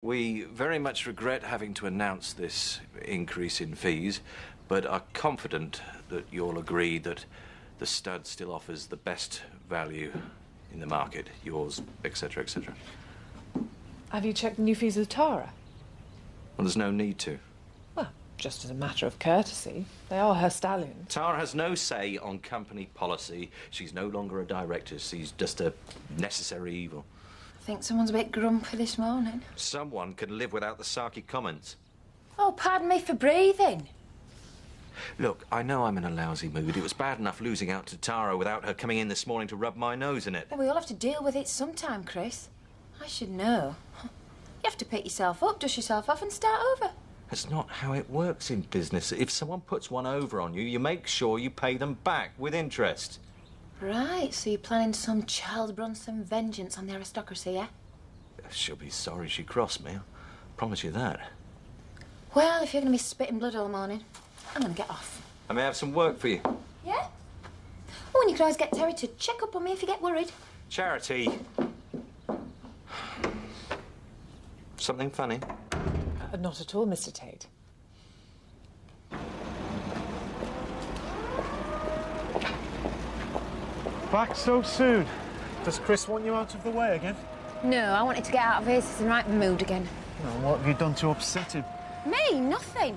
We very much regret having to announce this increase in fees, but are confident that you'll agree that the stud still offers the best value in the market, yours, etc., etc. Have you checked the new fees with Tara? Well, there's no need to. Well, just as a matter of courtesy. They are her stallions. Tara has no say on company policy. She's no longer a director. She's just a necessary evil. I think someone's a bit grumpy this morning. Someone can live without the sarky comments. Oh, pardon me for breathing. Look, I know I'm in a lousy mood. It was bad enough losing out to Tara without her coming in this morning to rub my nose in it. Well, we all have to deal with it sometime, Chris. I should know. You have to pick yourself up, dust yourself off and start over. That's not how it works in business. If someone puts one over on you, you make sure you pay them back with interest. Right, so you're planning some Charles Bronson vengeance on the aristocracy, yeah? She'll be sorry she crossed me. I promise you that. Well, if you're going to be spitting blood all morning, I'm going to get off. I may have some work for you. Yeah? Oh, and you can always get Terry to check up on me if you get worried. Charity. Something funny? Not at all, Mr. Tate. Back so soon? Does Chris want you out of the way again? No, I wanted to get out of here so he's in the right mood again. Well, what have you done to upset him? Me? Nothing.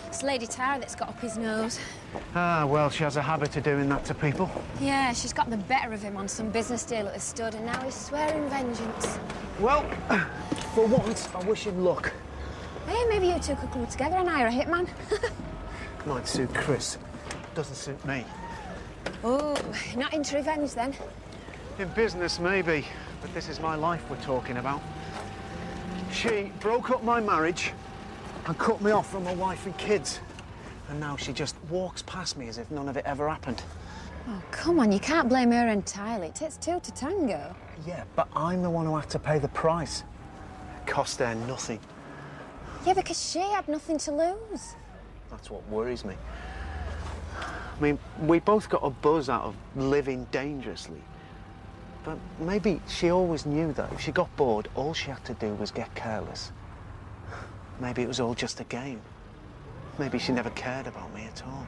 It's Lady Tara that's got up his nose. Ah, well, she has a habit of doing that to people. Yeah, she's got the better of him on some business deal at the stud, and now he's swearing vengeance. Well, for once, I wish him luck. Hey, maybe you two could come together and hire a hitman. Might suit Chris. Doesn't suit me. Oh, not into revenge, then? In business, maybe. But this is my life we're talking about. She broke up my marriage and cut me off from my wife and kids. And now she just walks past me as if none of it ever happened. Oh, come on, you can't blame her entirely. It takes two to tango. Yeah, but I'm the one who had to pay the price. It cost her nothing. Yeah, because she had nothing to lose. That's what worries me. I mean, we both got a buzz out of living dangerously. But maybe she always knew that if she got bored, all she had to do was get careless. Maybe it was all just a game. Maybe she never cared about me at all.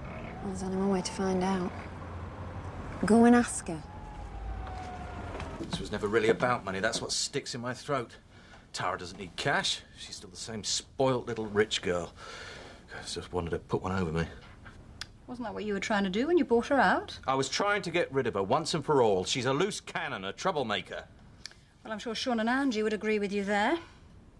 Well, there's only one way to find out. Go and ask her. This was never really about money. That's what sticks in my throat. Tara doesn't need cash. She's still the same spoilt little rich girl. I just wanted to put one over me. Wasn't that what you were trying to do when you bought her out? I was trying to get rid of her once and for all. She's a loose cannon, a troublemaker. Well, I'm sure Sean and Angie would agree with you there.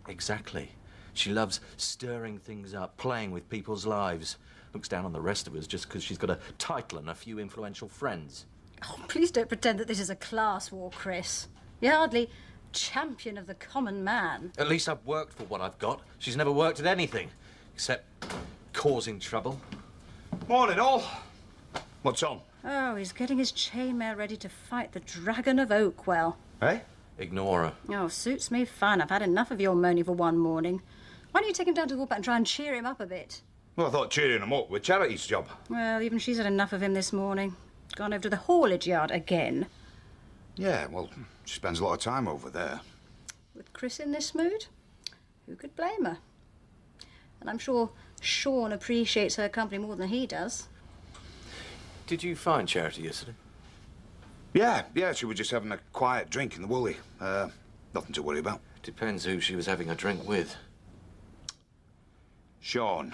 Exactly. She loves stirring things up, playing with people's lives. Looks down on the rest of us just because she's got a title and a few influential friends. Oh, please don't pretend that this is a class war, Chris. You're hardly champion of the common man. At least I've worked for what I've got. She's never worked at anything, except causing trouble. Morning, all. What's on? Oh, he's getting his chainmail ready to fight the Dragon of Oakwell. Eh? Ignore her. Oh, suits me fine. I've had enough of your moaning for one morning. Why don't you take him down to Woolpat and try and cheer him up a bit? Well, I thought cheering him up with Charity's job. Well, even she's had enough of him this morning. Gone over to the haulage yard again. Yeah, well, she spends a lot of time over there. With Chris in this mood, who could blame her? And I'm sure Sean appreciates her company more than he does. Did you find Charity yesterday? Yeah, she was just having a quiet drink in the Woolly. Nothing to worry about. Depends who she was having a drink with. Sean.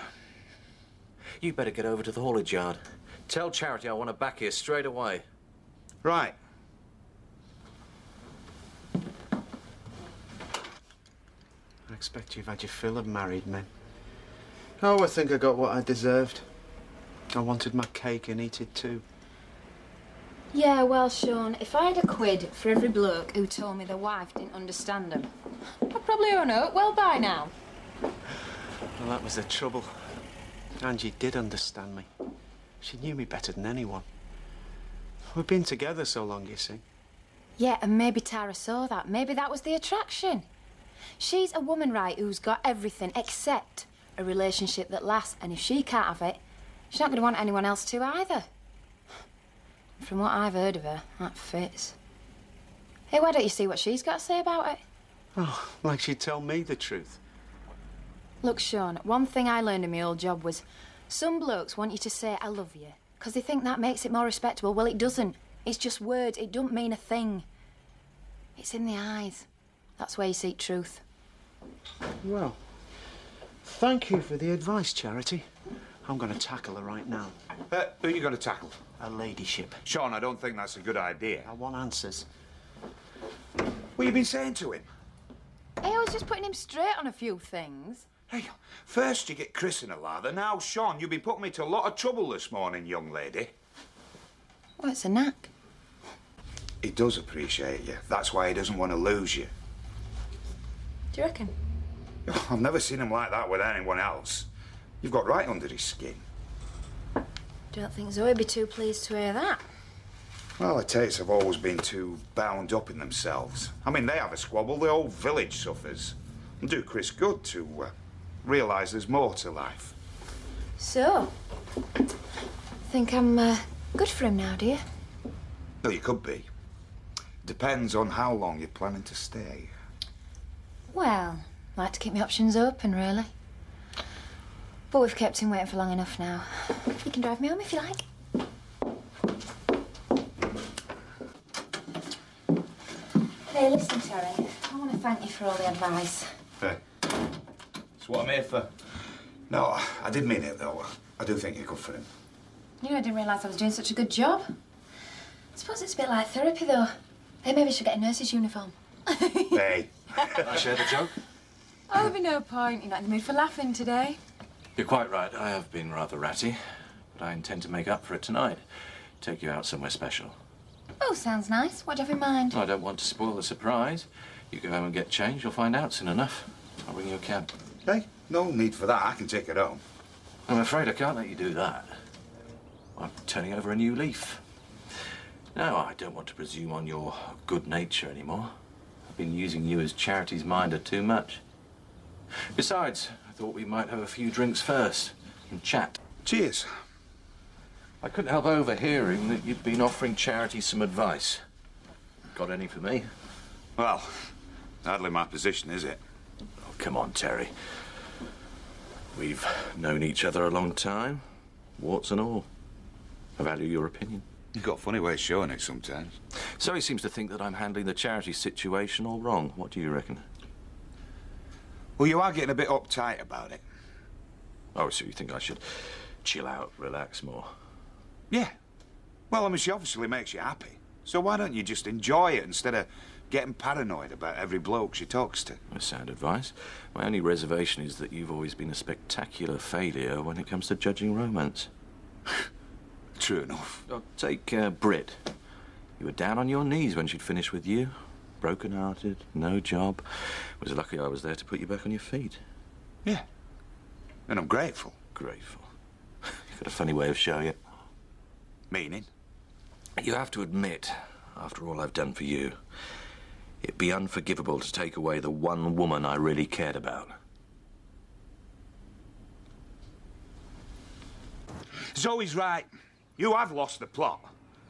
You better get over to the haulage yard. Tell Charity I want her back here straight away. Right. I expect you've had your fill of married men. Oh, I think I got what I deserved. I wanted my cake and eat it too. Yeah, well, Sean, if I had a quid for every bloke who told me their wife didn't understand him, I'd probably own it well by now. Well, that was the trouble. Angie did understand me. She knew me better than anyone. We've been together so long, you see. Yeah, and maybe Tara saw that. Maybe that was the attraction. She's a woman, right, who's got everything except a relationship that lasts, and if she can't have it, she's not going to want anyone else to either. From what I've heard of her, that fits. Hey, why don't you see what she's got to say about it? Oh, like she'd tell me the truth. Look, Sean, one thing I learned in my old job was some blokes want you to say I love you because they think that makes it more respectable. Well, it doesn't. It's just words. It don't mean a thing. It's in the eyes. That's where you seek truth. Well, thank you for the advice, Charity. I'm going to tackle her right now. Who are you going to tackle? Her ladyship. Sean, I don't think that's a good idea. I want answers. What you been saying to him? Hey, I was just putting him straight on a few things. Hey, first you get Chris in a lather, now Sean, you've been putting me to a lot of trouble this morning, young lady. Well, it's a knack. He does appreciate you. That's why he doesn't want to lose you. Do you reckon? I've never seen him like that with anyone else. You've got right under his skin. Don't think Zoe'd be too pleased to hear that. Well, the Tates have always been too bound up in themselves. I mean, they have a squabble, the whole village suffers. And do Chris good to realise there's more to life. So, think I'm good for him now, do you? Well, you could be. Depends on how long you're planning to stay. Well, like to keep my options open, really. But we've kept him waiting for long enough now. You can drive me home if you like. Hey, listen, Terry. I want to thank you for all the advice. Hey, that's what I'm here for. No, I did mean it, though. I do think you're good for him. You know, I didn't realise I was doing such a good job. I suppose it's a bit like therapy, though. Hey, maybe I should get a nurse's uniform. Hey. Can I share the joke? Oh, there'll be no point. You're not in the mood for laughing today. You're quite right. I have been rather ratty, but I intend to make up for it tonight. Take you out somewhere special. Oh, sounds nice. What do you have in mind? I don't want to spoil the surprise. You go home and get changed. You'll find out soon enough. I'll bring you a cab. Hey, no need for that. I can take it home. I'm afraid I can't let you do that. I'm turning over a new leaf. No, I don't want to presume on your good nature anymore. I've been using you as Charity's minder too much. Besides, I thought we might have a few drinks first and chat. Cheers. I couldn't help overhearing that you'd been offering Charity some advice. Got any for me? Well, hardly my position, is it? Oh, come on, Terry. We've known each other a long time, warts and all. I value your opinion. You've got a funny way of showing it sometimes. So he seems to think that I'm handling the Charity situation all wrong. What do you reckon? Well, you are getting a bit uptight about it. Oh, so you think I should chill out, relax more? Yeah. Well, I mean, she obviously makes you happy. So why don't you just enjoy it instead of getting paranoid about every bloke she talks to? That's sound advice. My only reservation is that you've always been a spectacular failure when it comes to judging romance. True enough. Oh, take Brit. You were down on your knees when she'd finished with you. Broken-hearted, no job. It was lucky I was there to put you back on your feet. Yeah. And I'm grateful. Grateful. You've got a funny way of showing it. Meaning? You have to admit, after all I've done for you, it'd be unforgivable to take away the one woman I really cared about. Zoe's right. You have lost the plot.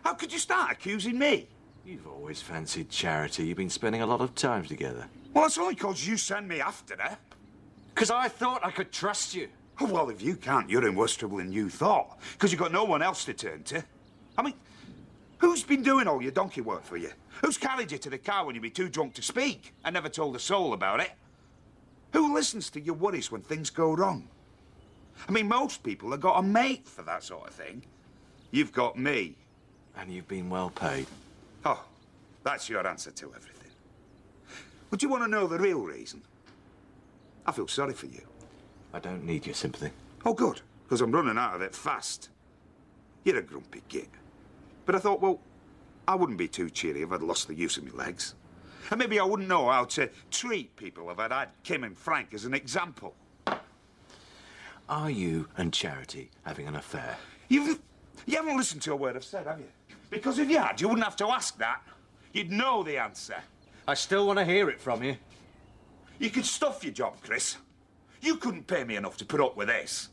How could you start accusing me? You've always fancied Charity. You've been spending a lot of time together. Well, it's only 'cause you send me after her. 'Cause I thought I could trust you. Oh, well, if you can't, you're in worse trouble than you thought. 'Cause you've got no one else to turn to. I mean, who's been doing all your donkey work for you? Who's carried you to the car when you'd be too drunk to speak and never told a soul about it? Who listens to your worries when things go wrong? I mean, most people have got a mate for that sort of thing. You've got me. And you've been well paid. Oh, that's your answer to everything. Would you want to know the real reason? I feel sorry for you. I don't need your sympathy. Oh, good, because I'm running out of it fast. You're a grumpy git. But I thought, well, I wouldn't be too cheery if I'd lost the use of my legs. And maybe I wouldn't know how to treat people if I'd had Kim and Frank as an example. Are you and Charity having an affair? You haven't listened to a word I've said, have you? Because if you had, you wouldn't have to ask that. You'd know the answer. I still want to hear it from you. You could stuff your job, Chris. You couldn't pay me enough to put up with this.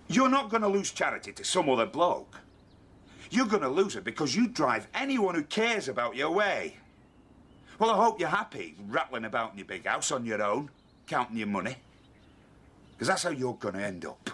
You're not going to lose Charity to some other bloke. You're going to lose her because you drive anyone who cares about you away. Well, I hope you're happy rattling about in your big house on your own, counting your money. Because that's how you're going to end up.